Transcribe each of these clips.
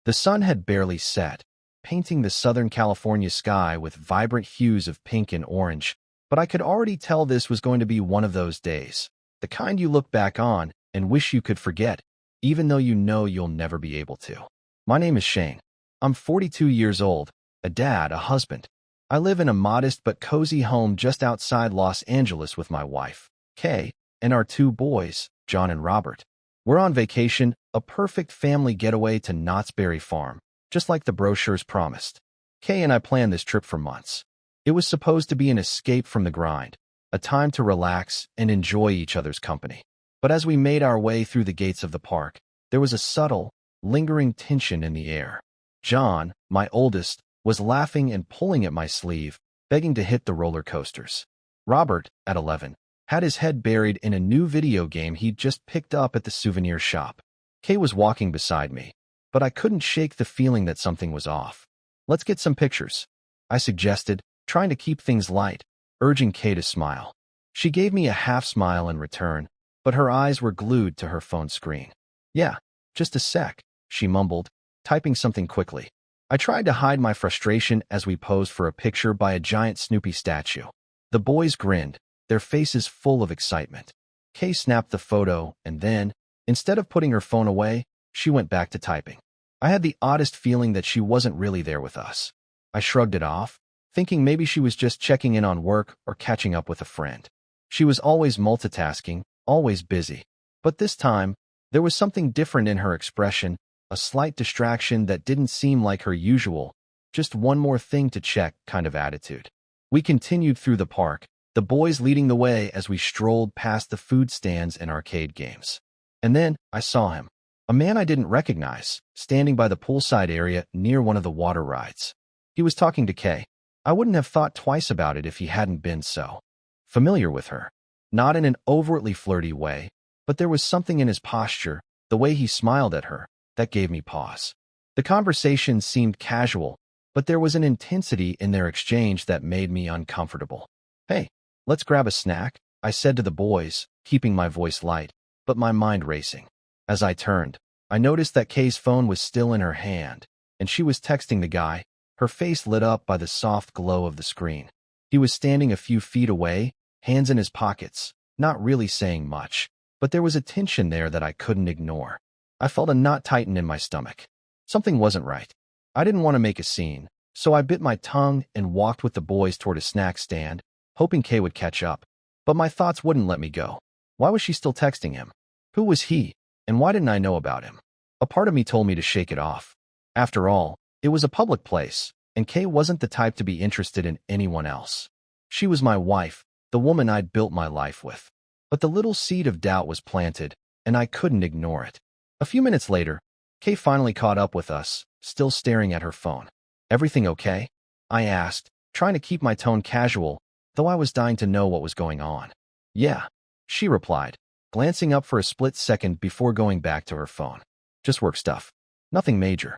The sun had barely set, painting the Southern California sky with vibrant hues of pink and orange, but I could already tell this was going to be one of those days, the kind you look back on and wish you could forget, even though you know you'll never be able to. My name is Shane. I'm 42 years old, a dad, a husband. I live in a modest but cozy home just outside Los Angeles with my wife, Kay, and our two boys, John and Robert. We're on vacation, a perfect family getaway to Knott's Berry Farm, just like the brochures promised. Kay and I planned this trip for months. It was supposed to be an escape from the grind, a time to relax and enjoy each other's company. But as we made our way through the gates of the park, there was a subtle, lingering tension in the air. John, my oldest, was laughing and pulling at my sleeve, begging to hit the roller coasters. Robert, at 11, had his head buried in a new video game he'd just picked up at the souvenir shop. Kay was walking beside me, but I couldn't shake the feeling that something was off. "Let's get some pictures," I suggested, trying to keep things light, urging Kay to smile. She gave me a half smile in return, but her eyes were glued to her phone screen. "Yeah, just a sec," she mumbled, typing something quickly. I tried to hide my frustration as we posed for a picture by a giant Snoopy statue. The boys grinned, their faces full of excitement. Kay snapped the photo, and then, instead of putting her phone away, she went back to typing. I had the oddest feeling that she wasn't really there with us. I shrugged it off, thinking maybe she was just checking in on work or catching up with a friend. She was always multitasking, always busy. But this time, there was something different in her expression, a slight distraction that didn't seem like her usual, just one more thing to check kind of attitude. We continued through the park, the boys leading the way as we strolled past the food stands and arcade games. And then I saw him, a man I didn't recognize, standing by the poolside area near one of the water rides. He was talking to Kay. I wouldn't have thought twice about it if he hadn't been so familiar with her. Not in an overtly flirty way, but there was something in his posture, the way he smiled at her, that gave me pause. The conversation seemed casual, but there was an intensity in their exchange that made me uncomfortable. "Hey, let's grab a snack," I said to the boys, keeping my voice light, but my mind racing. As I turned, I noticed that Kay's phone was still in her hand, and she was texting the guy, her face lit up by the soft glow of the screen. He was standing a few feet away, hands in his pockets, not really saying much, but there was a tension there that I couldn't ignore. I felt a knot tighten in my stomach. Something wasn't right. I didn't want to make a scene, so I bit my tongue and walked with the boys toward a snack stand, hoping Kay would catch up. But my thoughts wouldn't let me go. Why was she still texting him? Who was he, and why didn't I know about him? A part of me told me to shake it off. After all, it was a public place, and Kay wasn't the type to be interested in anyone else. She was my wife, the woman I'd built my life with. But the little seed of doubt was planted, and I couldn't ignore it. A few minutes later, Kay finally caught up with us, still staring at her phone. "Everything okay?" I asked, trying to keep my tone casual, though I was dying to know what was going on. "Yeah," she replied, glancing up for a split second before going back to her phone. "Just work stuff. Nothing major."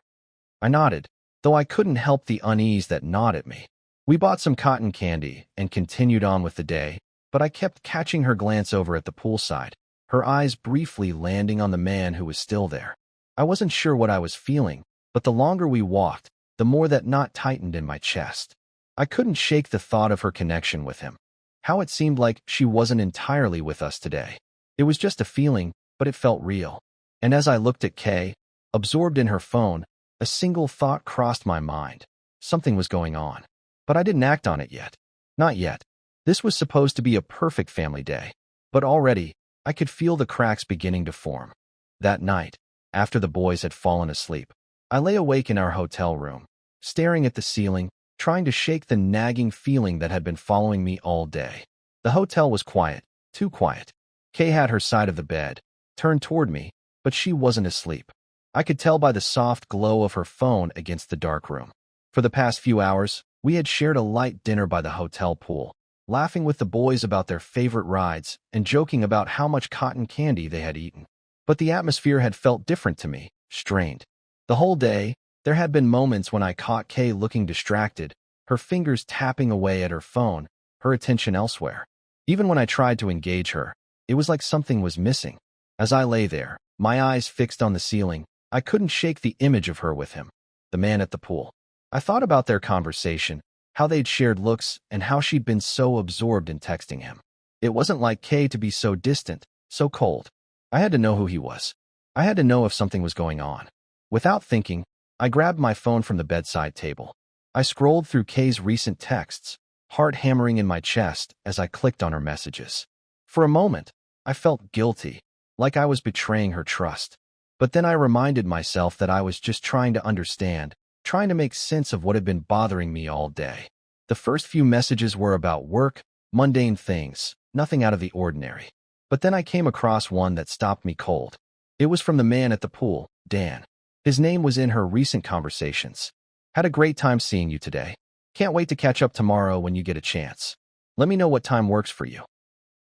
I nodded, though I couldn't help the unease that gnawed at me. We bought some cotton candy and continued on with the day, but I kept catching her glance over at the poolside, her eyes briefly landing on the man who was still there. I wasn't sure what I was feeling, but the longer we walked, the more that knot tightened in my chest. I couldn't shake the thought of her connection with him. How it seemed like she wasn't entirely with us today. It was just a feeling, but it felt real. And as I looked at Kay, absorbed in her phone, a single thought crossed my mind. Something was going on. But I didn't act on it yet. Not yet. This was supposed to be a perfect family day. But already, I could feel the cracks beginning to form. That night, after the boys had fallen asleep, I lay awake in our hotel room, staring at the ceiling, trying to shake the nagging feeling that had been following me all day. The hotel was quiet, too quiet. Kay had her side of the bed, turned toward me, but she wasn't asleep. I could tell by the soft glow of her phone against the dark room. For the past few hours, we had shared a light dinner by the hotel pool, laughing with the boys about their favorite rides and joking about how much cotton candy they had eaten. But the atmosphere had felt different to me, strained. The whole day, there had been moments when I caught Kay looking distracted, her fingers tapping away at her phone, her attention elsewhere. Even when I tried to engage her, it was like something was missing. As I lay there, my eyes fixed on the ceiling, I couldn't shake the image of her with him, the man at the pool. I thought about their conversation, how they'd shared looks, and how she'd been so absorbed in texting him. It wasn't like Kay to be so distant, so cold. I had to know who he was. I had to know if something was going on. Without thinking, I grabbed my phone from the bedside table. I scrolled through Kay's recent texts, heart hammering in my chest as I clicked on her messages. For a moment, I felt guilty, like I was betraying her trust. But then I reminded myself that I was just trying to understand, trying to make sense of what had been bothering me all day. The first few messages were about work, mundane things, nothing out of the ordinary. But then I came across one that stopped me cold. It was from the man at the pool, Dan. His name was in her recent conversations. Had a great time seeing you today. Can't wait to catch up tomorrow when you get a chance. Let me know what time works for you.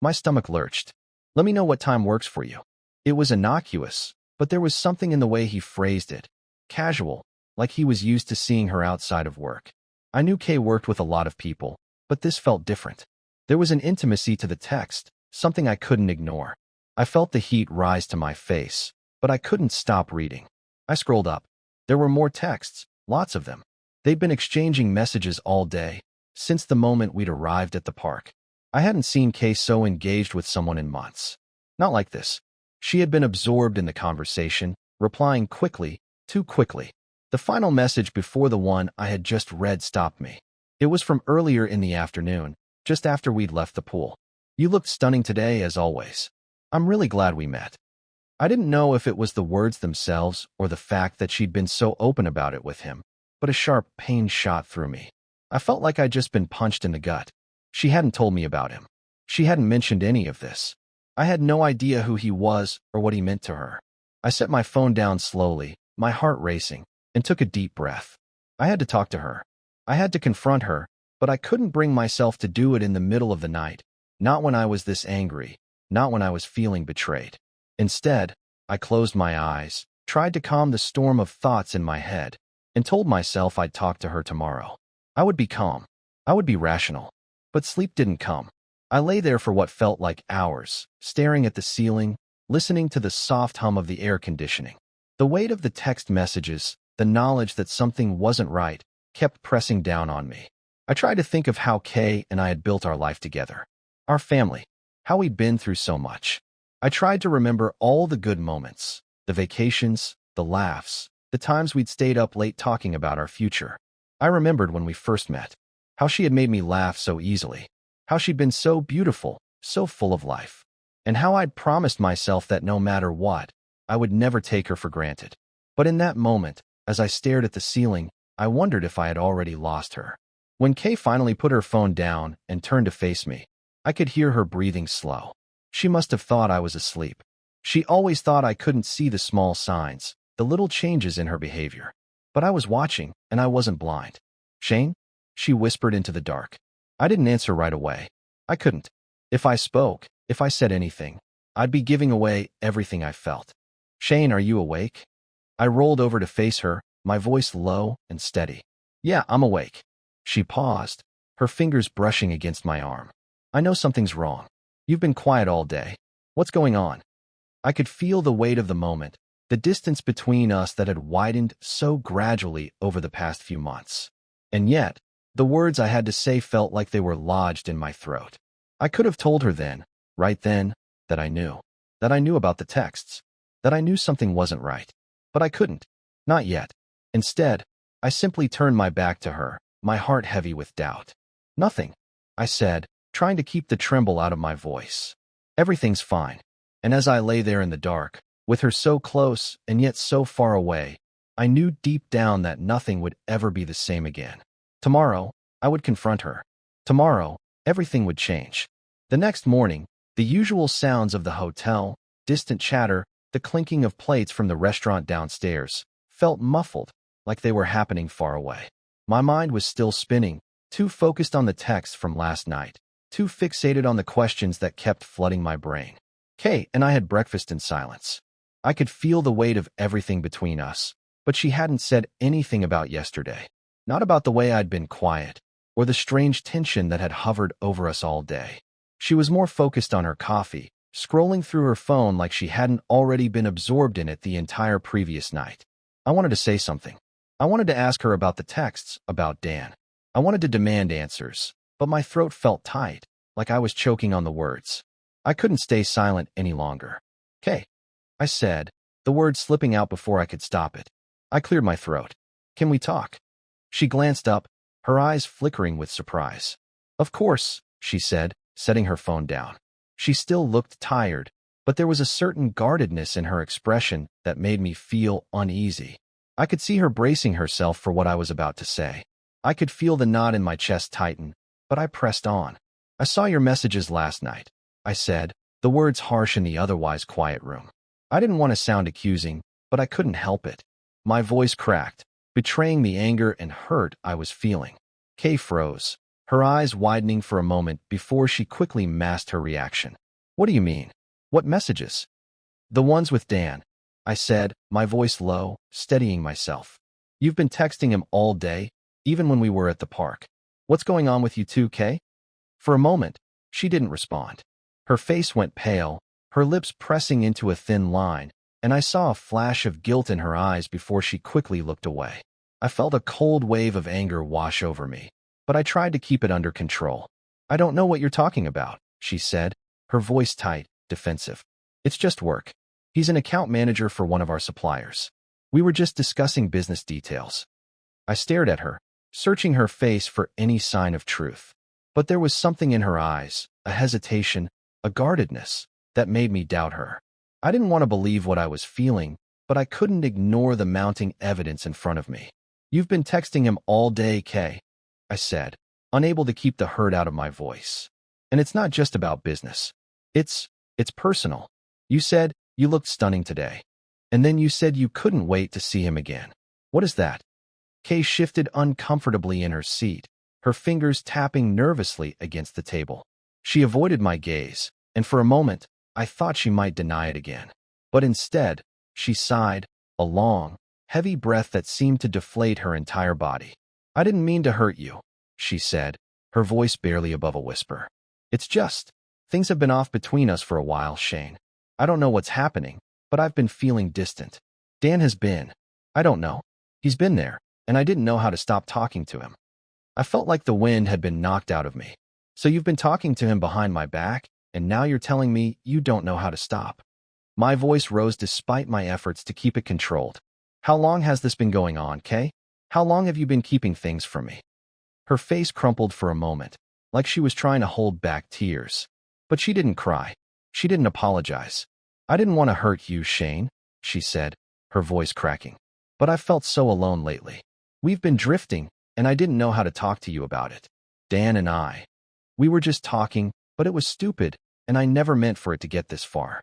My stomach lurched. Let me know what time works for you. It was innocuous, but there was something in the way he phrased it. Casual, like he was used to seeing her outside of work. I knew Kay worked with a lot of people, but this felt different. There was an intimacy to the text, something I couldn't ignore. I felt the heat rise to my face, but I couldn't stop reading. I scrolled up. There were more texts, lots of them. They'd been exchanging messages all day, since the moment we'd arrived at the park. I hadn't seen Kay so engaged with someone in months. Not like this. She had been absorbed in the conversation, replying quickly, too quickly. The final message before the one I had just read stopped me. It was from earlier in the afternoon, just after we'd left the pool. You looked stunning today, as always. I'm really glad we met. I didn't know if it was the words themselves or the fact that she'd been so open about it with him, but a sharp pain shot through me. I felt like I'd just been punched in the gut. She hadn't told me about him. She hadn't mentioned any of this. I had no idea who he was or what he meant to her. I set my phone down slowly, my heart racing, and took a deep breath. I had to talk to her. I had to confront her, but I couldn't bring myself to do it in the middle of the night. Not when I was this angry, not when I was feeling betrayed. Instead, I closed my eyes, tried to calm the storm of thoughts in my head, and told myself I'd talk to her tomorrow. I would be calm. I would be rational. But sleep didn't come. I lay there for what felt like hours, staring at the ceiling, listening to the soft hum of the air conditioning. The weight of the text messages, the knowledge that something wasn't right, kept pressing down on me. I tried to think of how Kay and I had built our life together. Our family. How we'd been through so much. I tried to remember all the good moments, the vacations, the laughs, the times we'd stayed up late talking about our future. I remembered when we first met, how she had made me laugh so easily, how she'd been so beautiful, so full of life, and how I'd promised myself that no matter what, I would never take her for granted. But in that moment, as I stared at the ceiling, I wondered if I had already lost her. When Kay finally put her phone down and turned to face me, I could hear her breathing slow. She must have thought I was asleep. She always thought I couldn't see the small signs, the little changes in her behavior. But I was watching, and I wasn't blind. "Shane?" she whispered into the dark. I didn't answer right away. I couldn't. If I spoke, if I said anything, I'd be giving away everything I felt. "Shane, are you awake?" I rolled over to face her, my voice low and steady. "Yeah, I'm awake." She paused, her fingers brushing against my arm. "I know something's wrong. You've been quiet all day. What's going on?" I could feel the weight of the moment, the distance between us that had widened so gradually over the past few months. And yet, the words I had to say felt like they were lodged in my throat. I could have told her then, right then, that I knew about the texts, that I knew something wasn't right. But I couldn't. Not yet. Instead, I simply turned my back to her, my heart heavy with doubt. "Nothing," I said, trying to keep the tremble out of my voice. "Everything's fine." And as I lay there in the dark, with her so close and yet so far away, I knew deep down that nothing would ever be the same again. Tomorrow, I would confront her. Tomorrow, everything would change. The next morning, the usual sounds of the hotel, distant chatter, the clinking of plates from the restaurant downstairs, felt muffled, like they were happening far away. My mind was still spinning, too focused on the text from last night, too fixated on the questions that kept flooding my brain. Kay and I had breakfast in silence. I could feel the weight of everything between us, but she hadn't said anything about yesterday. Not about the way I'd been quiet, or the strange tension that had hovered over us all day. She was more focused on her coffee, scrolling through her phone like she hadn't already been absorbed in it the entire previous night. I wanted to say something. I wanted to ask her about the texts, about Dan. I wanted to demand answers, but my throat felt tight, like I was choking on the words. I couldn't stay silent any longer. "'Kay," I said, the words slipping out before I could stop it. I cleared my throat. "Can we talk?" She glanced up, her eyes flickering with surprise. "Of course," she said, setting her phone down. She still looked tired, but there was a certain guardedness in her expression that made me feel uneasy. I could see her bracing herself for what I was about to say. I could feel the knot in my chest tighten, but I pressed on. "I saw your messages last night," I said, the words harsh in the otherwise quiet room. I didn't want to sound accusing, but I couldn't help it. My voice cracked, betraying the anger and hurt I was feeling. Kay froze, her eyes widening for a moment before she quickly masked her reaction. "What do you mean? What messages?" "The ones with Dan," I said, my voice low, steadying myself. "You've been texting him all day, even when we were at the park. What's going on with you two, Kay?" For a moment, she didn't respond. Her face went pale, her lips pressing into a thin line, and I saw a flash of guilt in her eyes before she quickly looked away. I felt a cold wave of anger wash over me, but I tried to keep it under control. "I don't know what you're talking about," she said, her voice tight, defensive. "It's just work. He's an account manager for one of our suppliers. We were just discussing business details." I stared at her, searching her face for any sign of truth. But there was something in her eyes, a hesitation, a guardedness, that made me doubt her. I didn't want to believe what I was feeling, but I couldn't ignore the mounting evidence in front of me. "You've been texting him all day, Kay," I said, unable to keep the hurt out of my voice. "And it's not just about business. It's personal. You said you looked stunning today. And then you said you couldn't wait to see him again. What is that?" Kay shifted uncomfortably in her seat, her fingers tapping nervously against the table. She avoided my gaze, and for a moment, I thought she might deny it again. But instead, she sighed, a long, heavy breath that seemed to deflate her entire body. "I didn't mean to hurt you," she said, her voice barely above a whisper. "It's just, things have been off between us for a while, Shane. I don't know what's happening, but I've been feeling distant. Dan has been. I don't know. He's been there, and I didn't know how to stop talking to him. I felt like the wind had been knocked out of me. So you've been talking to him behind my back, and now you're telling me you don't know how to stop." My voice rose despite my efforts to keep it controlled. "How long has this been going on, Kay? How long have you been keeping things from me?" Her face crumpled for a moment, like she was trying to hold back tears. But she didn't cry. She didn't apologize. "I didn't want to hurt you, Shane," she said, her voice cracking. "But I've felt so alone lately. We've been drifting, and I didn't know how to talk to you about it. Dan and I. We were just talking, but it was stupid, and I never meant for it to get this far."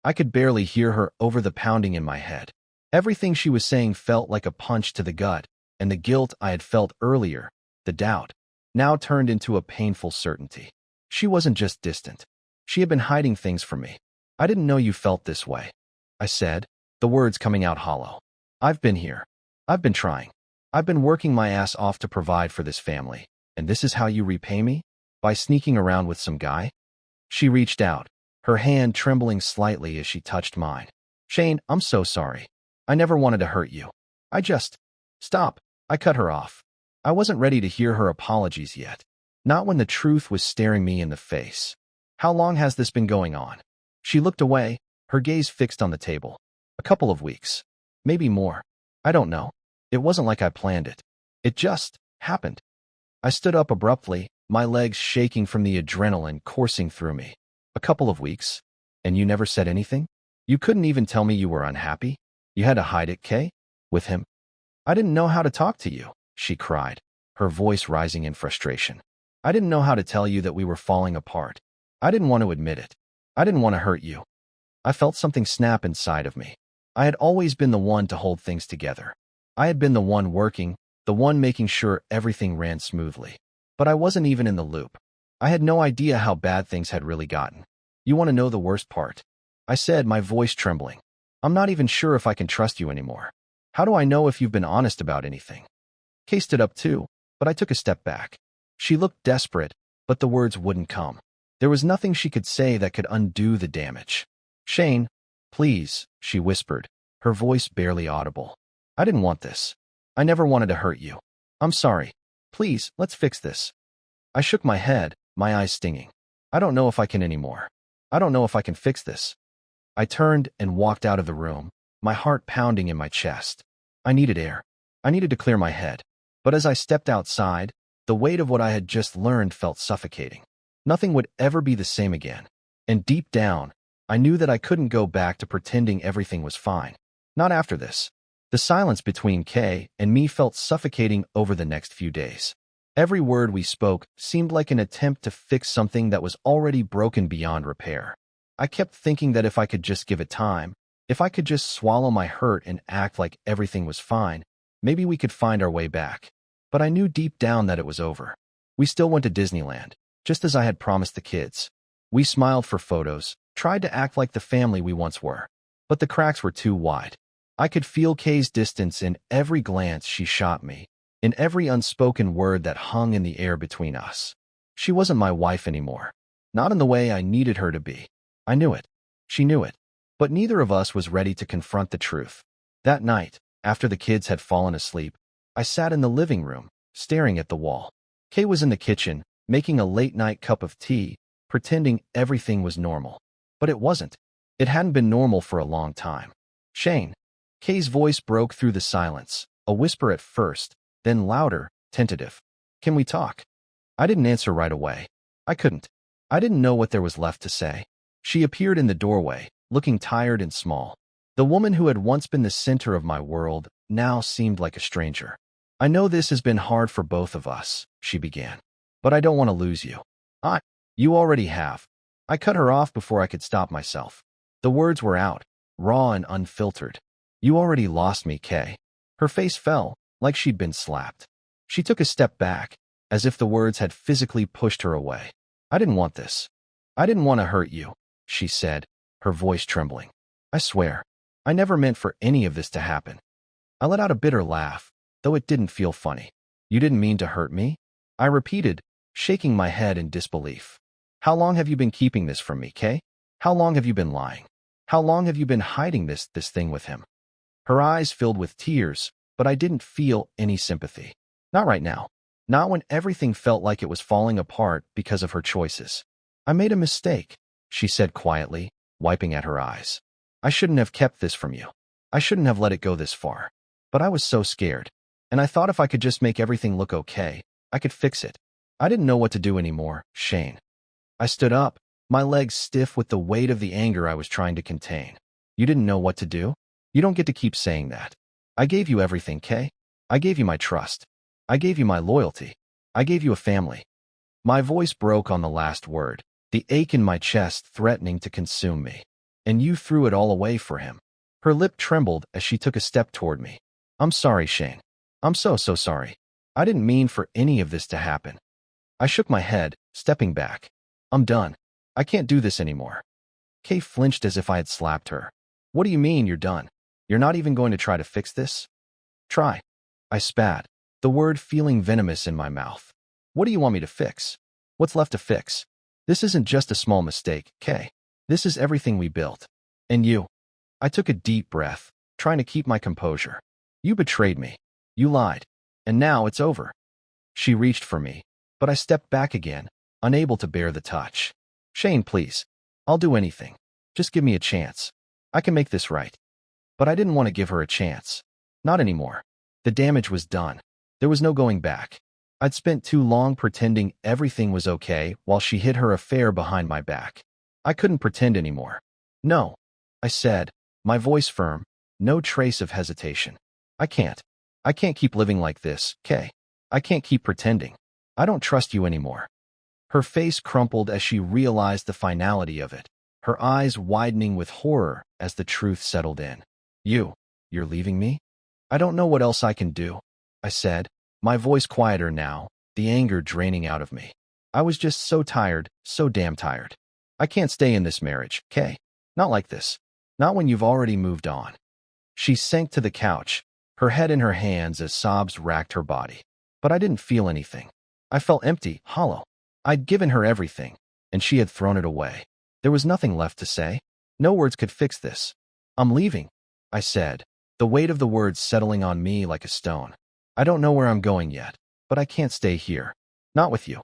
I could barely hear her over the pounding in my head. Everything she was saying felt like a punch to the gut, and the guilt I had felt earlier, the doubt, now turned into a painful certainty. She wasn't just distant. She had been hiding things from me. "I didn't know you felt this way," I said, the words coming out hollow. "I've been here. I've been trying. I've been working my ass off to provide for this family, and this is how you repay me? By sneaking around with some guy?" She reached out, her hand trembling slightly as she touched mine. "Shane, I'm so sorry. I never wanted to hurt you. I just—" "Stop," I cut her off. I wasn't ready to hear her apologies yet. Not when the truth was staring me in the face. "How long has this been going on?" She looked away, her gaze fixed on the table. "A couple of weeks. Maybe more. I don't know. It wasn't like I planned it. It just happened." I stood up abruptly, my legs shaking from the adrenaline coursing through me. "A couple of weeks? And you never said anything? You couldn't even tell me you were unhappy? You had to hide it, Kay? With him?" "I didn't know how to talk to you," she cried, her voice rising in frustration. "I didn't know how to tell you that we were falling apart. I didn't want to admit it. I didn't want to hurt you." I felt something snap inside of me. I had always been the one to hold things together. I had been the one working, the one making sure everything ran smoothly. But I wasn't even in the loop. I had no idea how bad things had really gotten. "You want to know the worst part?" I said, my voice trembling. "I'm not even sure if I can trust you anymore. How do I know if you've been honest about anything?" Kay stood up too, but I took a step back. She looked desperate, but the words wouldn't come. There was nothing she could say that could undo the damage. "Shane, please," she whispered, her voice barely audible. "I didn't want this. I never wanted to hurt you. I'm sorry. Please, let's fix this." I shook my head, my eyes stinging. "I don't know if I can anymore. I don't know if I can fix this." I turned and walked out of the room, my heart pounding in my chest. I needed air. I needed to clear my head. But as I stepped outside, the weight of what I had just learned felt suffocating. Nothing would ever be the same again. And deep down, I knew that I couldn't go back to pretending everything was fine. Not after this. The silence between Kay and me felt suffocating over the next few days. Every word we spoke seemed like an attempt to fix something that was already broken beyond repair. I kept thinking that if I could just give it time, if I could just swallow my hurt and act like everything was fine, maybe we could find our way back. But I knew deep down that it was over. We still went to Disneyland, just as I had promised the kids. We smiled for photos, tried to act like the family we once were. But the cracks were too wide. I could feel Kay's distance in every glance she shot me, in every unspoken word that hung in the air between us. She wasn't my wife anymore. Not in the way I needed her to be. I knew it. She knew it. But neither of us was ready to confront the truth. That night, after the kids had fallen asleep, I sat in the living room, staring at the wall. Kay was in the kitchen, making a late-night cup of tea, pretending everything was normal. But it wasn't. It hadn't been normal for a long time. "Shane." Kay's voice broke through the silence, a whisper at first, then louder, tentative. "Can we talk?" I didn't answer right away. I couldn't. I didn't know what there was left to say. She appeared in the doorway, looking tired and small. The woman who had once been the center of my world now seemed like a stranger. "I know this has been hard for both of us," she began. "But I don't want to lose you." You already have." I cut her off before I could stop myself. The words were out, raw and unfiltered. "You already lost me, Kay." Her face fell, like she'd been slapped. She took a step back, as if the words had physically pushed her away. "I didn't want this. I didn't want to hurt you," she said, her voice trembling. "I swear, I never meant for any of this to happen." I let out a bitter laugh, though it didn't feel funny. "You didn't mean to hurt me?" I repeated, shaking my head in disbelief. "How long have you been keeping this from me, Kay? How long have you been lying? How long have you been hiding this thing with him?" Her eyes filled with tears, but I didn't feel any sympathy. Not right now. Not when everything felt like it was falling apart because of her choices. "I made a mistake," she said quietly, wiping at her eyes. "I shouldn't have kept this from you. I shouldn't have let it go this far. But I was so scared. And I thought if I could just make everything look okay, I could fix it. I didn't know what to do anymore, Shane." I stood up, my legs stiff with the weight of the anger I was trying to contain. "You didn't know what to do? You don't get to keep saying that. I gave you everything, Kay. I gave you my trust. I gave you my loyalty. I gave you a family." My voice broke on the last word, the ache in my chest threatening to consume me. "And you threw it all away for him." Her lip trembled as she took a step toward me. "I'm sorry, Shane. I'm so sorry. I didn't mean for any of this to happen." I shook my head, stepping back. "I'm done. I can't do this anymore." Kay flinched as if I had slapped her. "What do you mean you're done? You're not even going to try to fix this?" "Try." I spat, the word feeling venomous in my mouth. "What do you want me to fix? What's left to fix? This isn't just a small mistake, Kay. This is everything we built. And you." I took a deep breath, trying to keep my composure. "You betrayed me. You lied. And now it's over." She reached for me, but I stepped back again, unable to bear the touch. "Shane, please. I'll do anything. Just give me a chance. I can make this right." But I didn't want to give her a chance. Not anymore. The damage was done. There was no going back. I'd spent too long pretending everything was okay while she hid her affair behind my back. I couldn't pretend anymore. "No," I said, my voice firm, no trace of hesitation. I can't keep living like this, Kay. I can't keep pretending. I don't trust you anymore." Her face crumpled as she realized the finality of it, her eyes widening with horror as the truth settled in. You're leaving me?" "I don't know what else I can do," I said, my voice quieter now, the anger draining out of me. "I was just so tired, so damn tired. I can't stay in this marriage, Kay. Not like this. Not when you've already moved on." She sank to the couch, her head in her hands as sobs racked her body. But I didn't feel anything. I felt empty, hollow. I'd given her everything. and she had thrown it away. There was nothing left to say. No words could fix this. "I'm leaving," I said, the weight of the words settling on me like a stone. "I don't know where I'm going yet, but I can't stay here. Not with you."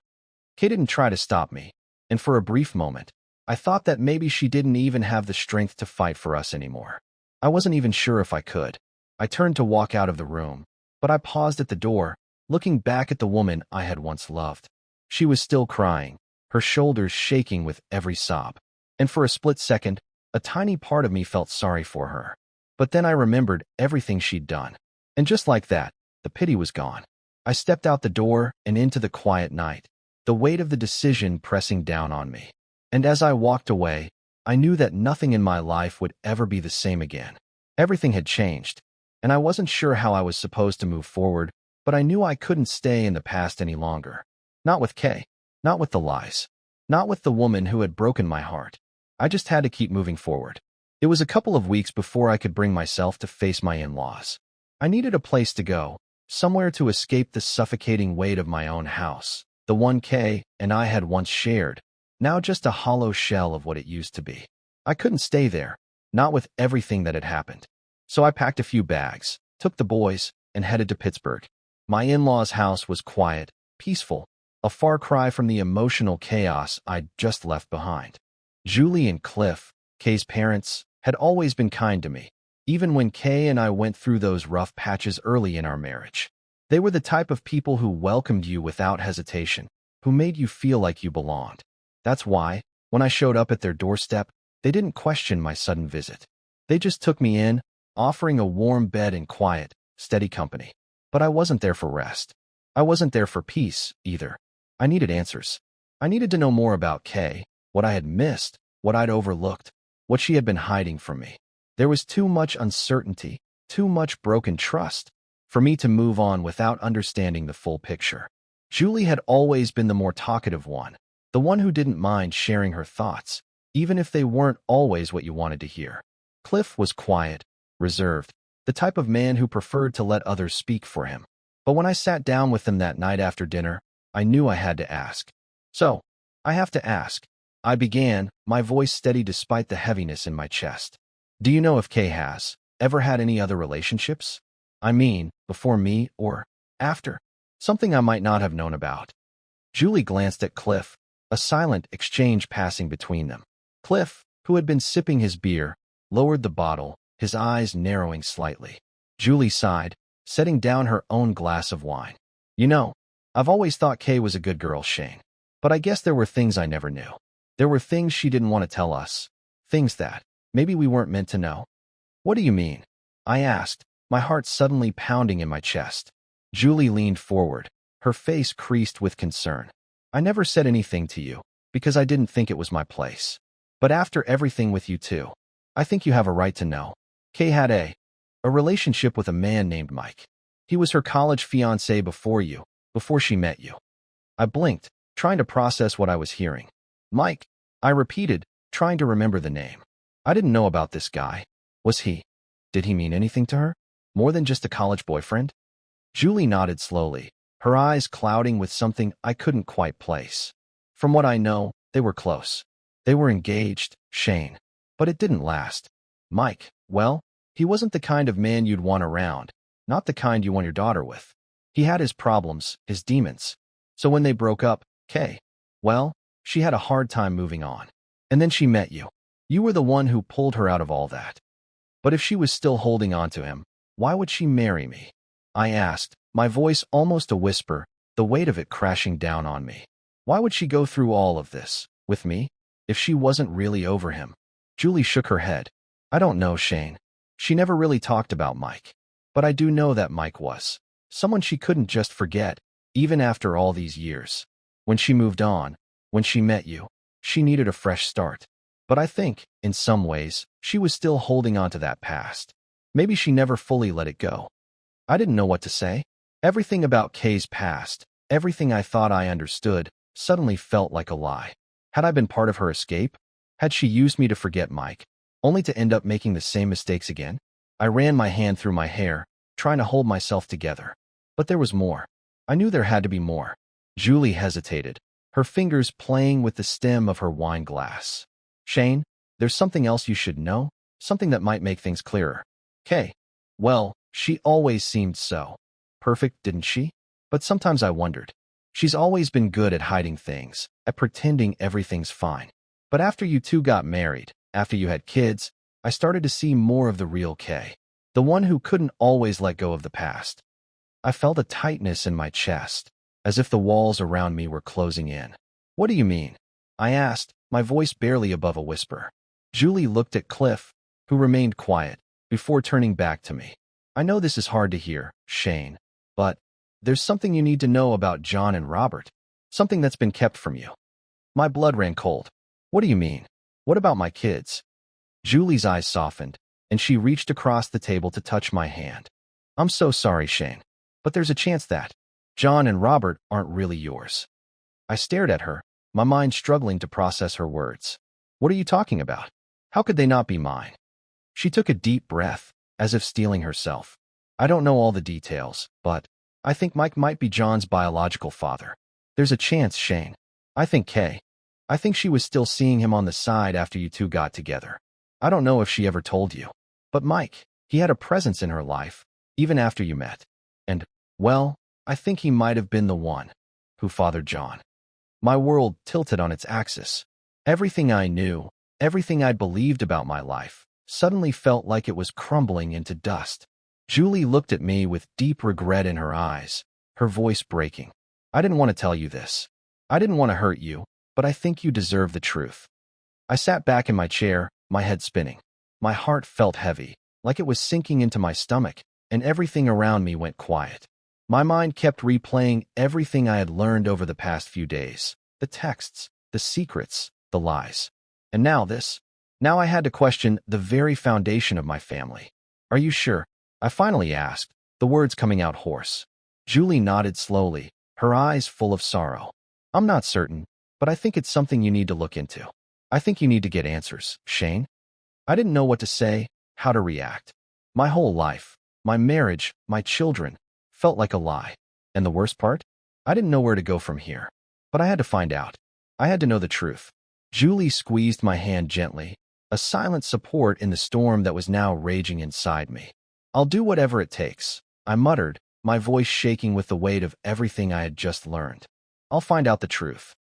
Kay didn't try to stop me, and for a brief moment, I thought that maybe she didn't even have the strength to fight for us anymore. I wasn't even sure if I could. I turned to walk out of the room, but I paused at the door, looking back at the woman I had once loved. She was still crying, her shoulders shaking with every sob, and for a split second, a tiny part of me felt sorry for her. But then I remembered everything she'd done, and just like that, the pity was gone. I stepped out the door and into the quiet night, the weight of the decision pressing down on me. And as I walked away, I knew that nothing in my life would ever be the same again. Everything had changed, and I wasn't sure how I was supposed to move forward, but I knew I couldn't stay in the past any longer. Not with Kay, not with the lies, not with the woman who had broken my heart. I just had to keep moving forward. It was a couple of weeks before I could bring myself to face my in-laws. I needed a place to go, somewhere to escape the suffocating weight of my own house, the one Kay and I had once shared, now just a hollow shell of what it used to be. I couldn't stay there, not with everything that had happened. So I packed a few bags, took the boys, and headed to Pittsburgh. My in-laws' house was quiet, peaceful, a far cry from the emotional chaos I'd just left behind. Julie and Cliff, Kay's parents, had always been kind to me, even when Kay and I went through those rough patches early in our marriage. They were the type of people who welcomed you without hesitation, who made you feel like you belonged. That's why, when I showed up at their doorstep, they didn't question my sudden visit. They just took me in, offering a warm bed and quiet, steady company. But I wasn't there for rest. I wasn't there for peace, either. I needed answers. I needed to know more about Kay, what I had missed, what I'd overlooked, what she had been hiding from me. There was too much uncertainty, too much broken trust, for me to move on without understanding the full picture. Julie had always been the more talkative one, the one who didn't mind sharing her thoughts, even if they weren't always what you wanted to hear. Cliff was quiet, reserved, the type of man who preferred to let others speak for him. But when I sat down with him that night after dinner, I knew I had to ask. "So, I have to ask," I began, my voice steady despite the heaviness in my chest. "Do you know if Kay has ever had any other relationships? I mean, before me or after? Something I might not have known about." Julie glanced at Cliff, a silent exchange passing between them. Cliff, who had been sipping his beer, lowered the bottle, his eyes narrowing slightly. Julie sighed, setting down her own glass of wine. "You know, I've always thought Kay was a good girl, Shane. But I guess there were things I never knew. There were things she didn't want to tell us. Things that maybe we weren't meant to know." "What do you mean?" I asked, my heart suddenly pounding in my chest. Julie leaned forward, her face creased with concern. "I never said anything to you, because I didn't think it was my place. But after everything with you two, I think you have a right to know. Kay had a relationship with a man named Mike. He was her college fiancé before she met you." I blinked, trying to process what I was hearing. "Mike," I repeated, trying to remember the name. I didn't know about this guy. Did he mean anything to her? More than just a college boyfriend? Julie nodded slowly, her eyes clouding with something I couldn't quite place. "From what I know, they were close. They were engaged, Shane. But it didn't last. Mike, well, he wasn't the kind of man you'd want around, not the kind you want your daughter with. He had his problems, his demons. So when they broke up, Kay, well, she had a hard time moving on. And then she met you. You were the one who pulled her out of all that. But if she was still holding on to him, why would she marry me?" I asked, my voice almost a whisper, the weight of it crashing down on me. Why would she go through all of this, with me, if she wasn't really over him? Julie shook her head. "I don't know, Shane. She never really talked about Mike. But I do know that Mike was someone she couldn't just forget, even after all these years. When she moved on, when she met you, she needed a fresh start. But I think, in some ways, she was still holding on to that past. Maybe she never fully let it go." I didn't know what to say. Everything about Kay's past, everything I thought I understood, suddenly felt like a lie. Had I been part of her escape? Had she used me to forget Mike, only to end up making the same mistakes again? I ran my hand through my hair, trying to hold myself together. But there was more. I knew there had to be more. Julie hesitated, her fingers playing with the stem of her wine glass. Shane, there's something else you should know, something that might make things clearer. Kay. Well, she always seemed so perfect, didn't she? But sometimes I wondered. She's always been good at hiding things, at pretending everything's fine. But after you two got married, after you had kids, I started to see more of the real Kay, the one who couldn't always let go of the past. I felt a tightness in my chest, as if the walls around me were closing in. What do you mean? I asked, my voice barely above a whisper. Julie looked at Cliff, who remained quiet, before turning back to me. I know this is hard to hear, Shane, but there's something you need to know about John and Robert, something that's been kept from you. My blood ran cold. What do you mean? What about my kids? Julie's eyes softened, and she reached across the table to touch my hand. I'm so sorry, Shane, but there's a chance that John and Robert aren't really yours. I stared at her, my mind struggling to process her words. What are you talking about? How could they not be mine? She took a deep breath, as if steeling herself. I don't know all the details, but I think Mike might be John's biological father. There's a chance, Shane. I think Kay. I think she was still seeing him on the side after you two got together. I don't know if she ever told you, but Mike, he had a presence in her life, even after you met. And, well, I think he might have been the one who fathered John. My world tilted on its axis. Everything I knew, everything I'd believed about my life, suddenly felt like it was crumbling into dust. Julie looked at me with deep regret in her eyes, her voice breaking. I didn't want to tell you this. I didn't want to hurt you, but I think you deserve the truth. I sat back in my chair, my head spinning. My heart felt heavy, like it was sinking into my stomach, and everything around me went quiet. My mind kept replaying everything I had learned over the past few days. The texts, the secrets, the lies. And now this. Now I had to question the very foundation of my family. Are you sure? I finally asked, the words coming out hoarse. Julie nodded slowly, her eyes full of sorrow. I'm not certain, but I think it's something you need to look into. I think you need to get answers, Shane. I didn't know what to say, how to react. My whole life, my marriage, my children, felt like a lie. And the worst part? I didn't know where to go from here. But I had to find out. I had to know the truth. Julie squeezed my hand gently, a silent support in the storm that was now raging inside me. I'll do whatever it takes, I muttered, my voice shaking with the weight of everything I had just learned. I'll find out the truth.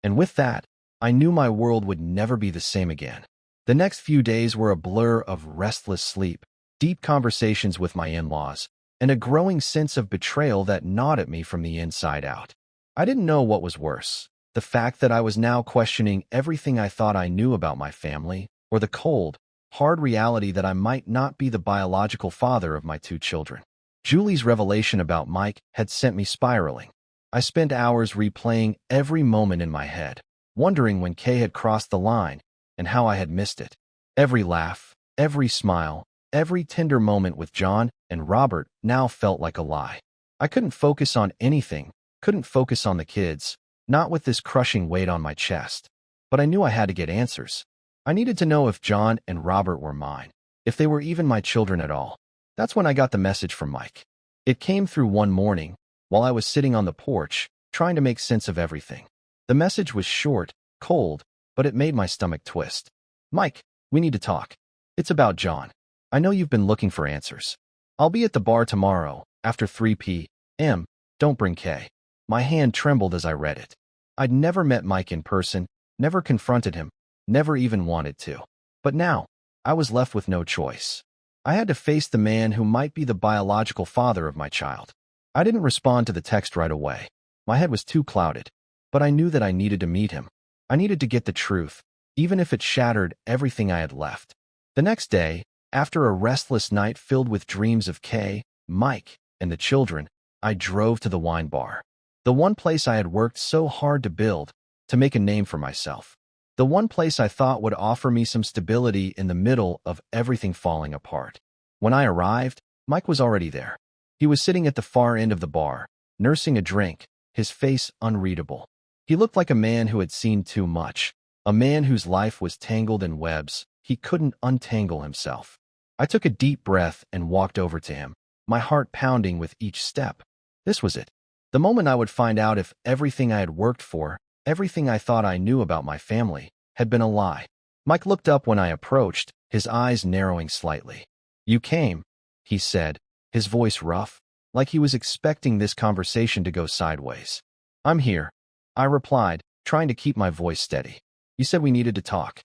And with that, I knew my world would never be the same again. The next few days were a blur of restless sleep, deep conversations with my in-laws, and a growing sense of betrayal that gnawed at me from the inside out. I didn't know what was worse, the fact that I was now questioning everything I thought I knew about my family, or the cold, hard reality that I might not be the biological father of my two children. Julie's revelation about Mike had sent me spiraling. I spent hours replaying every moment in my head, wondering when Kay had crossed the line and how I had missed it. Every laugh, every smile, every tender moment with John and Robert now felt like a lie. I couldn't focus on anything, couldn't focus on the kids, not with this crushing weight on my chest. But I knew I had to get answers. I needed to know if John and Robert were mine, if they were even my children at all. That's when I got the message from Mike. It came through one morning, while I was sitting on the porch, trying to make sense of everything. The message was short, cold, but it made my stomach twist. Mike, we need to talk. It's about John. I know you've been looking for answers. I'll be at the bar tomorrow, after 3 p.m. Don't bring Kay. My hand trembled as I read it. I'd never met Mike in person, never confronted him, never even wanted to. But now, I was left with no choice. I had to face the man who might be the biological father of my child. I didn't respond to the text right away. My head was too clouded. But I knew that I needed to meet him. I needed to get the truth, even if it shattered everything I had left. The next day, after a restless night filled with dreams of Kay, Mike, and the children, I drove to the wine bar. The one place I had worked so hard to build, to make a name for myself. The one place I thought would offer me some stability in the middle of everything falling apart. When I arrived, Mike was already there. He was sitting at the far end of the bar, nursing a drink, his face unreadable. He looked like a man who had seen too much, a man whose life was tangled in webs he couldn't untangle himself. I took a deep breath and walked over to him, my heart pounding with each step. This was it. The moment I would find out if everything I had worked for Everything I thought I knew about my family had been a lie. Mike looked up when I approached, his eyes narrowing slightly. "You came," he said, his voice rough, like he was expecting this conversation to go sideways. "I'm here," I replied, trying to keep my voice steady. "You said we needed to talk."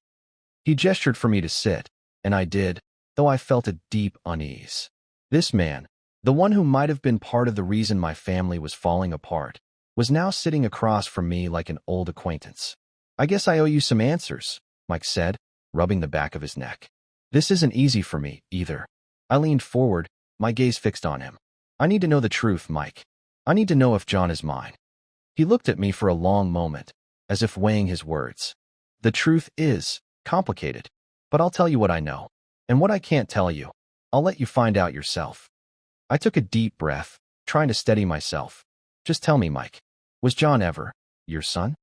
He gestured for me to sit, and I did, though I felt a deep unease. This man, the one who might have been part of the reason my family was falling apart, was now sitting across from me like an old acquaintance. "I guess I owe you some answers," Mike said, rubbing the back of his neck. "This isn't easy for me, either." I leaned forward, my gaze fixed on him. "I need to know the truth, Mike. I need to know if John is mine." He looked at me for a long moment, as if weighing his words. "The truth is complicated, but I'll tell you what I know. And what I can't tell you, I'll let you find out yourself." I took a deep breath, trying to steady myself. "Just tell me, Mike, was John ever your son?"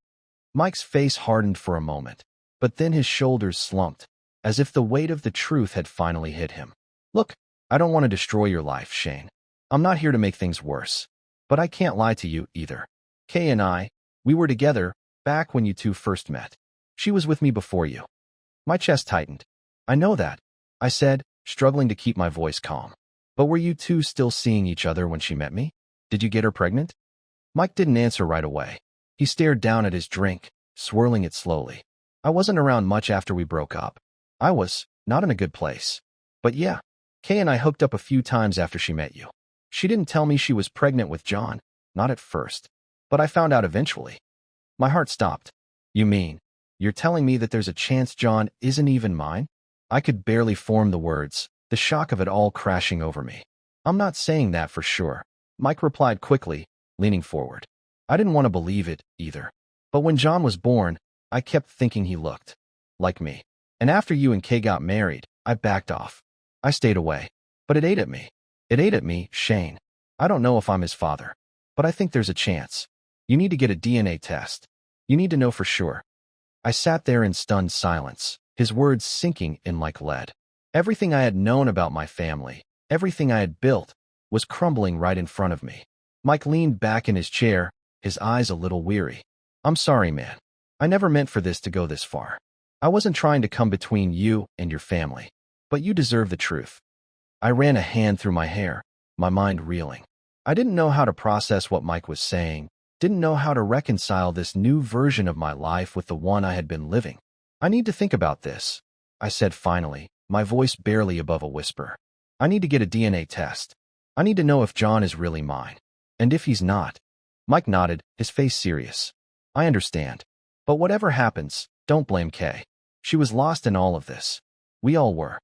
Mike's face hardened for a moment, but then his shoulders slumped, as if the weight of the truth had finally hit him. "Look, I don't want to destroy your life, Shane. I'm not here to make things worse. But I can't lie to you, either. Kay and I, we were together back when you two first met. She was with me before you." My chest tightened. "I know that," I said, struggling to keep my voice calm. "But were you two still seeing each other when she met me? Did you get her pregnant?" Mike didn't answer right away. He stared down at his drink, swirling it slowly. "I wasn't around much after we broke up. I was not in a good place. But yeah, Kay and I hooked up a few times after she met you. She didn't tell me she was pregnant with John, not at first. But I found out eventually." My heart stopped. "You mean, you're telling me that there's a chance John isn't even mine?" I could barely form the words, the shock of it all crashing over me. "I'm not saying that for sure," Mike replied quickly, leaning forward. I didn't want to believe it, either. But when John was born, I kept thinking he looked like me. And after you and Kay got married, I backed off. I stayed away. But it ate at me. It ate at me, Shane. I don't know if I'm his father, but I think there's a chance. You need to get a DNA test. You need to know for sure." I sat there in stunned silence, his words sinking in like lead. Everything I had known about my family, everything I had built, was crumbling right in front of me. Mike leaned back in his chair, his eyes a little weary. "I'm sorry, man. I never meant for this to go this far. I wasn't trying to come between you and your family, but you deserve the truth." I ran a hand through my hair, my mind reeling. I didn't know how to process what Mike was saying, didn't know how to reconcile this new version of my life with the one I had been living. "I need to think about this," I said finally, my voice barely above a whisper. "I need to get a DNA test. I need to know if John is really mine. And if he's not." Mike nodded, his face serious. "I understand. But whatever happens, don't blame Kay. She was lost in all of this. We all were."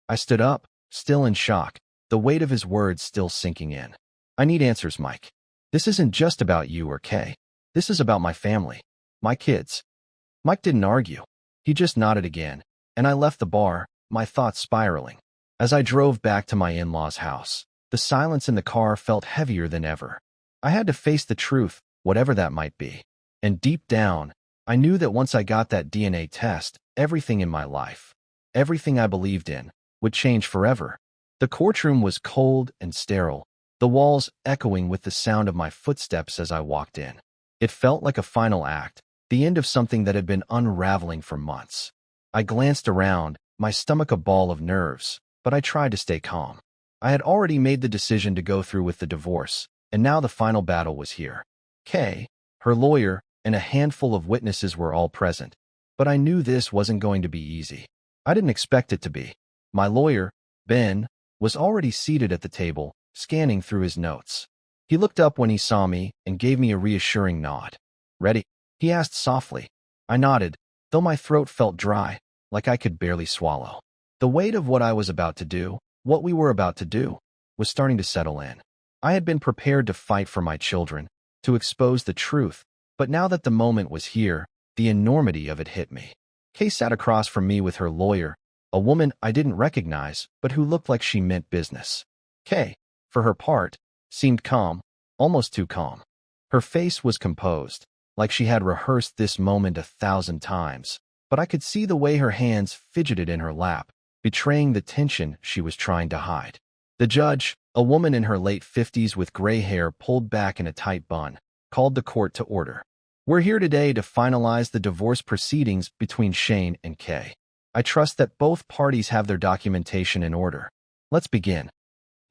I stood up, still in shock, the weight of his words still sinking in. "I need answers, Mike. This isn't just about you or Kay. This is about my family, my kids." Mike didn't argue. He just nodded again, and I left the bar, my thoughts spiraling. As I drove back to my in-laws' house, the silence in the car felt heavier than ever. I had to face the truth, whatever that might be. And deep down, I knew that once I got that DNA test, everything in my life, everything I believed in, would change forever. The courtroom was cold and sterile, the walls echoing with the sound of my footsteps as I walked in. It felt like a final act, the end of something that had been unraveling for months. I glanced around, my stomach a ball of nerves, but I tried to stay calm. I had already made the decision to go through with the divorce, and now the final battle was here. Kay, her lawyer, and a handful of witnesses were all present, but I knew this wasn't going to be easy. I didn't expect it to be. My lawyer, Ben, was already seated at the table, scanning through his notes. He looked up when he saw me and gave me a reassuring nod. "Ready?" he asked softly. I nodded, though my throat felt dry, like I could barely swallow. The weight of what I was about to do, what we were about to do, was starting to settle in. I had been prepared to fight for my children, to expose the truth, but now that the moment was here, the enormity of it hit me. Kay sat across from me with her lawyer, a woman I didn't recognize, but who looked like she meant business. Kay, for her part, seemed calm, almost too calm. Her face was composed, like she had rehearsed this moment 1,000 times, but I could see the way her hands fidgeted in her lap, betraying the tension she was trying to hide. The judge, a woman in her late 50s with gray hair pulled back in a tight bun, called the court to order. We're here today to finalize the divorce proceedings between Shane and Kay. I trust that both parties have their documentation in order. Let's begin.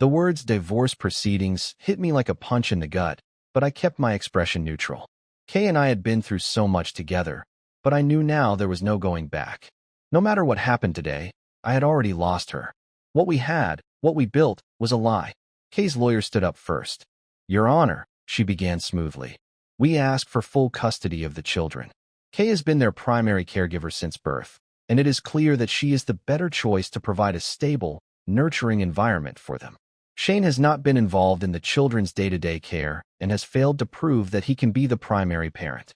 The words divorce proceedings hit me like a punch in the gut, but I kept my expression neutral. Kay and I had been through so much together, but I knew now there was no going back. No matter what happened today, I had already lost her. What we had, what we built, was a lie. Kay's lawyer stood up first. Your Honor, she began smoothly. We ask for full custody of the children. Kay has been their primary caregiver since birth, and it is clear that she is the better choice to provide a stable, nurturing environment for them. Shane has not been involved in the children's day-to-day care and has failed to prove that he can be the primary parent.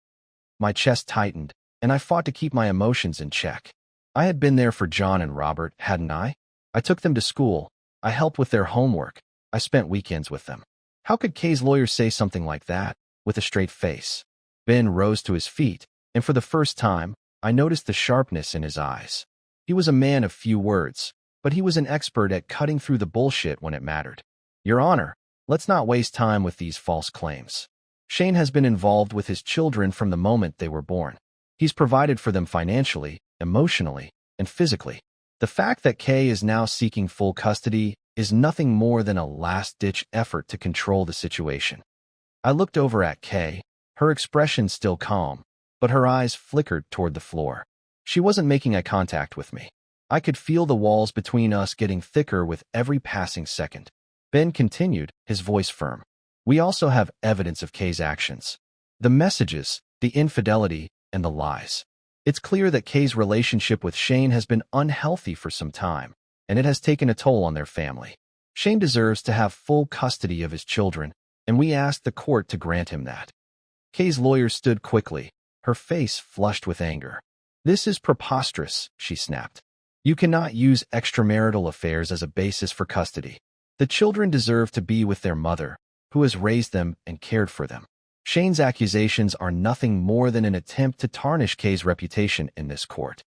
My chest tightened, and I fought to keep my emotions in check. I had been there for John and Robert, hadn't I? I took them to school. I helped with their homework. I spent weekends with them. How could Kay's lawyer say something like that, with a straight face? Ben rose to his feet, and for the first time, I noticed the sharpness in his eyes. He was a man of few words, but he was an expert at cutting through the bullshit when it mattered. Your Honor, let's not waste time with these false claims. Shane has been involved with his children from the moment they were born. He's provided for them financially, emotionally, and physically. The fact that Kay is now seeking full custody is nothing more than a last-ditch effort to control the situation. I looked over at Kay, her expression still calm, but her eyes flickered toward the floor. She wasn't making eye contact with me. I could feel the walls between us getting thicker with every passing second. Ben continued, his voice firm. We also have evidence of Kay's actions. The messages, the infidelity, and the lies. It's clear that Kay's relationship with Shane has been unhealthy for some time, and it has taken a toll on their family. Shane deserves to have full custody of his children, and we asked the court to grant him that. Kay's lawyer stood quickly, her face flushed with anger. This is preposterous, she snapped. You cannot use extramarital affairs as a basis for custody. The children deserve to be with their mother, who has raised them and cared for them. Shane's accusations are nothing more than an attempt to tarnish Kay's reputation in this court.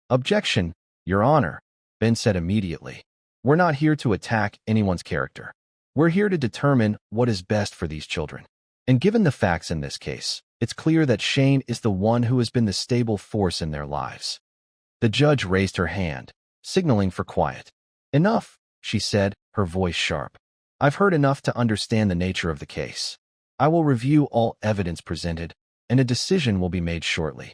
Objection, Your Honor, Ben said immediately. We're not here to attack anyone's character. We're here to determine what is best for these children. And given the facts in this case, it's clear that Shane is the one who has been the stable force in their lives. The judge raised her hand, signaling for quiet. Enough, she said, her voice sharp. I've heard enough to understand the nature of the case. I will review all evidence presented, and a decision will be made shortly.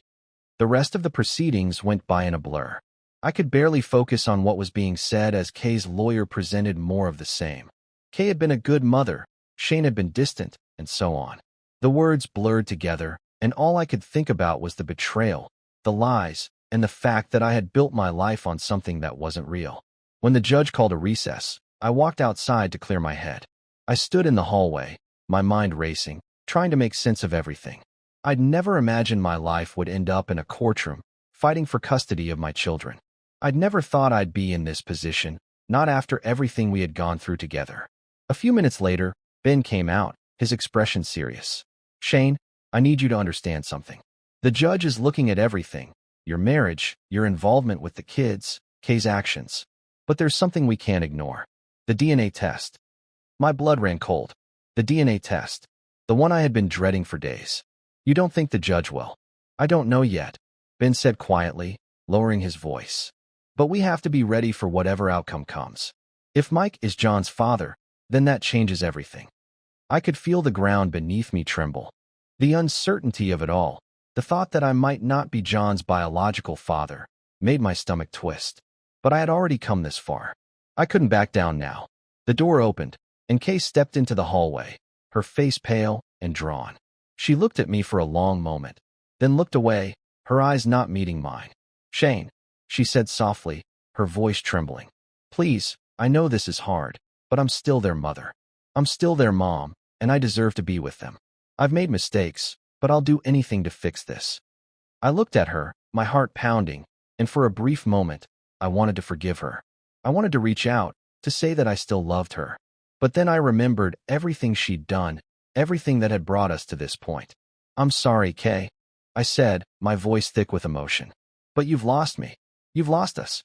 The rest of the proceedings went by in a blur. I could barely focus on what was being said as Kay's lawyer presented more of the same. Kay had been a good mother, Shane had been distant, and so on. The words blurred together, and all I could think about was the betrayal, the lies, and the fact that I had built my life on something that wasn't real. When the judge called a recess, I walked outside to clear my head. I stood in the hallway, my mind racing, trying to make sense of everything. I'd never imagined my life would end up in a courtroom, fighting for custody of my children. I'd never thought I'd be in this position, not after everything we had gone through together. A few minutes later, Ben came out, his expression serious. Shane, I need you to understand something. The judge is looking at everything, your marriage, your involvement with the kids, Kay's actions. But there's something we can't ignore. The DNA test. My blood ran cold. The DNA test. The one I had been dreading for days. You don't think the judge will? I don't know yet, Ben said quietly, lowering his voice. But we have to be ready for whatever outcome comes. If Mike is John's father, then that changes everything. I could feel the ground beneath me tremble. The uncertainty of it all, the thought that I might not be John's biological father, made my stomach twist. But I had already come this far. I couldn't back down now. The door opened, and Kay stepped into the hallway, her face pale and drawn. She looked at me for a long moment, then looked away, her eyes not meeting mine. Shane, she said softly, her voice trembling. Please, I know this is hard, but I'm still their mother. I'm still their mom, and I deserve to be with them. I've made mistakes, but I'll do anything to fix this. I looked at her, my heart pounding, and for a brief moment, I wanted to forgive her. I wanted to reach out, to say that I still loved her. But then I remembered everything she'd done, everything that had brought us to this point. I'm sorry, Kay, I said, my voice thick with emotion. But you've lost me. You've lost us.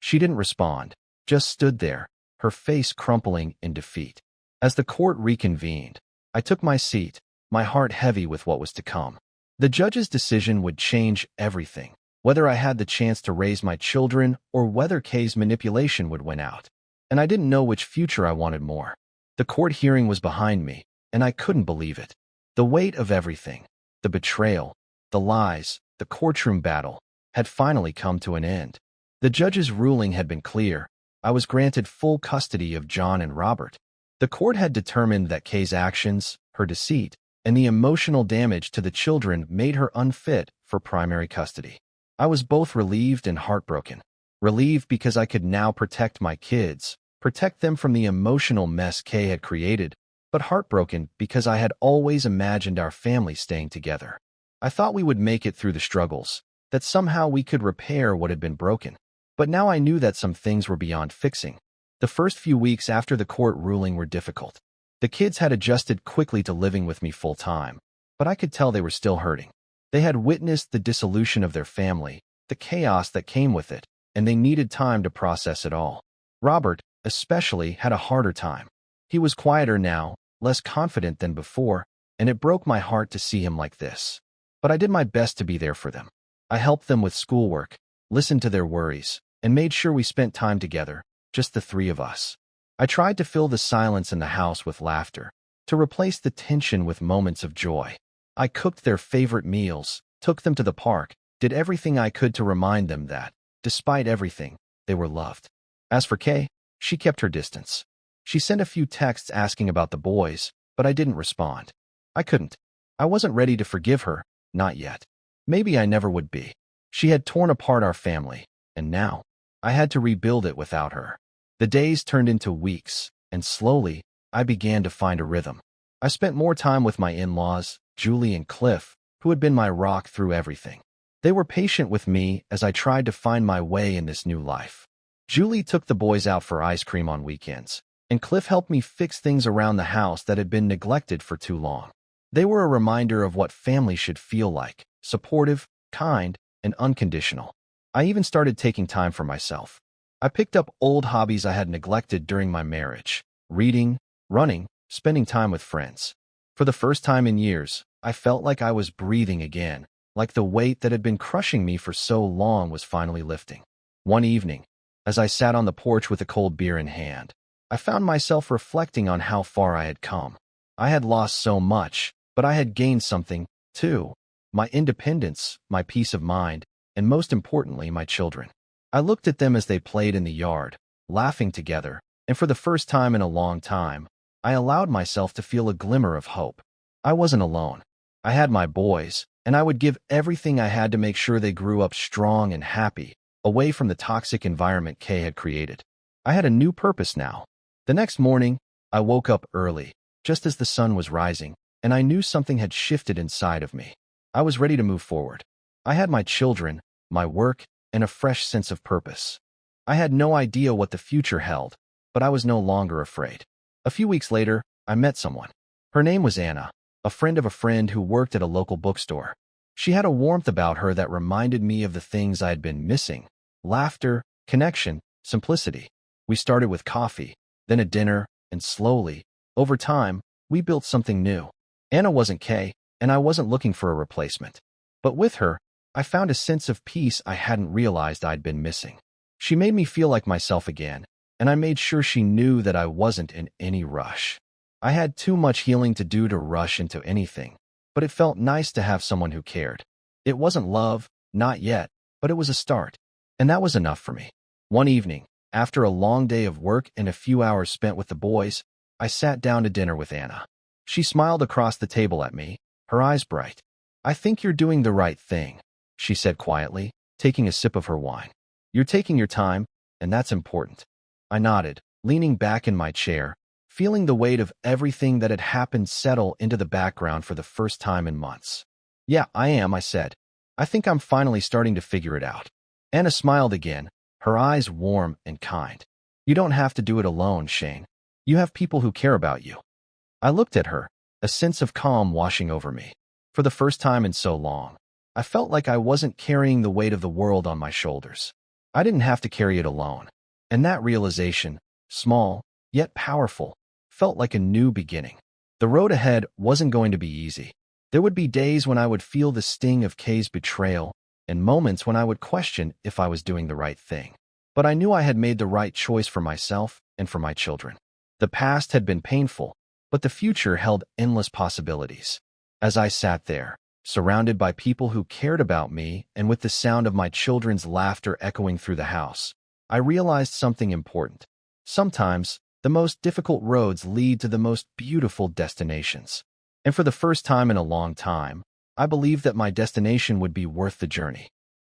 She didn't respond, just stood there, her face crumpling in defeat. As the court reconvened, I took my seat, my heart heavy with what was to come. The judge's decision would change everything, whether I had the chance to raise my children or whether Kay's manipulation would win out. And I didn't know which future I wanted more. The court hearing was behind me, and I couldn't believe it. The weight of everything, the betrayal, the lies, the courtroom battle, had finally come to an end. The judge's ruling had been clear. I was granted full custody of John and Robert. The court had determined that Kay's actions, her deceit, and the emotional damage to the children made her unfit for primary custody. I was both relieved and heartbroken. Relieved because I could now protect my kids, protect them from the emotional mess Kay had created, but heartbroken because I had always imagined our family staying together. I thought we would make it through the struggles, that somehow we could repair what had been broken. But now I knew that some things were beyond fixing. The first few weeks after the court ruling were difficult. The kids had adjusted quickly to living with me full-time, but I could tell they were still hurting. They had witnessed the dissolution of their family, the chaos that came with it, and they needed time to process it all. Robert, especially, had a harder time. He was quieter now, less confident than before, and it broke my heart to see him like this. But I did my best to be there for them. I helped them with schoolwork, listened to their worries, and made sure we spent time together, just the three of us. I tried to fill the silence in the house with laughter, to replace the tension with moments of joy. I cooked their favorite meals, took them to the park, did everything I could to remind them that, despite everything, they were loved. As for Kay, she kept her distance. She sent a few texts asking about the boys, but I didn't respond. I couldn't. I wasn't ready to forgive her, not yet. Maybe I never would be. She had torn apart our family, and now, I had to rebuild it without her. The days turned into weeks, and slowly, I began to find a rhythm. I spent more time with my in-laws, Julie and Cliff, who had been my rock through everything. They were patient with me as I tried to find my way in this new life. Julie took the boys out for ice cream on weekends, and Cliff helped me fix things around the house that had been neglected for too long. They were a reminder of what family should feel like, supportive, kind, and unconditional. I even started taking time for myself. I picked up old hobbies I had neglected during my marriage: reading, running, spending time with friends. For the first time in years, I felt like I was breathing again, like the weight that had been crushing me for so long was finally lifting. One evening, as I sat on the porch with a cold beer in hand, I found myself reflecting on how far I had come. I had lost so much, but I had gained something, too. My independence, my peace of mind, and most importantly, my children. I looked at them as they played in the yard, laughing together, and for the first time in a long time, I allowed myself to feel a glimmer of hope. I wasn't alone. I had my boys, and I would give everything I had to make sure they grew up strong and happy, away from the toxic environment Kay had created. I had a new purpose now. The next morning, I woke up early, just as the sun was rising, and I knew something had shifted inside of me. I was ready to move forward. I had my children, my work, and a fresh sense of purpose. I had no idea what the future held, but I was no longer afraid. A few weeks later, I met someone. Her name was Anna, a friend of a friend who worked at a local bookstore. She had a warmth about her that reminded me of the things I had been missing: laughter, connection, simplicity. We started with coffee, then a dinner, and slowly, over time, we built something new. Anna wasn't Kay, and I wasn't looking for a replacement. But with her, I found a sense of peace I hadn't realized I'd been missing. She made me feel like myself again, and I made sure she knew that I wasn't in any rush. I had too much healing to do to rush into anything, but it felt nice to have someone who cared. It wasn't love, not yet, but it was a start, and that was enough for me. One evening, after a long day of work and a few hours spent with the boys, I sat down to dinner with Anna. She smiled across the table at me, her eyes bright. "I think you're doing the right thing," she said quietly, taking a sip of her wine. "You're taking your time, and that's important." I nodded, leaning back in my chair, feeling the weight of everything that had happened settle into the background for the first time in months. "Yeah, I am," I said. "I think I'm finally starting to figure it out." Anna smiled again, her eyes warm and kind. "You don't have to do it alone, Shane. You have people who care about you." I looked at her, a sense of calm washing over me. For the first time in so long, I felt like I wasn't carrying the weight of the world on my shoulders. I didn't have to carry it alone. And that realization, small, yet powerful, felt like a new beginning. The road ahead wasn't going to be easy. There would be days when I would feel the sting of Kay's betrayal and moments when I would question if I was doing the right thing. But I knew I had made the right choice for myself and for my children. The past had been painful, but the future held endless possibilities. As I sat there, surrounded by people who cared about me and with the sound of my children's laughter echoing through the house, I realized something important. Sometimes, the most difficult roads lead to the most beautiful destinations. And for the first time in a long time, I believed that my destination would be worth the journey.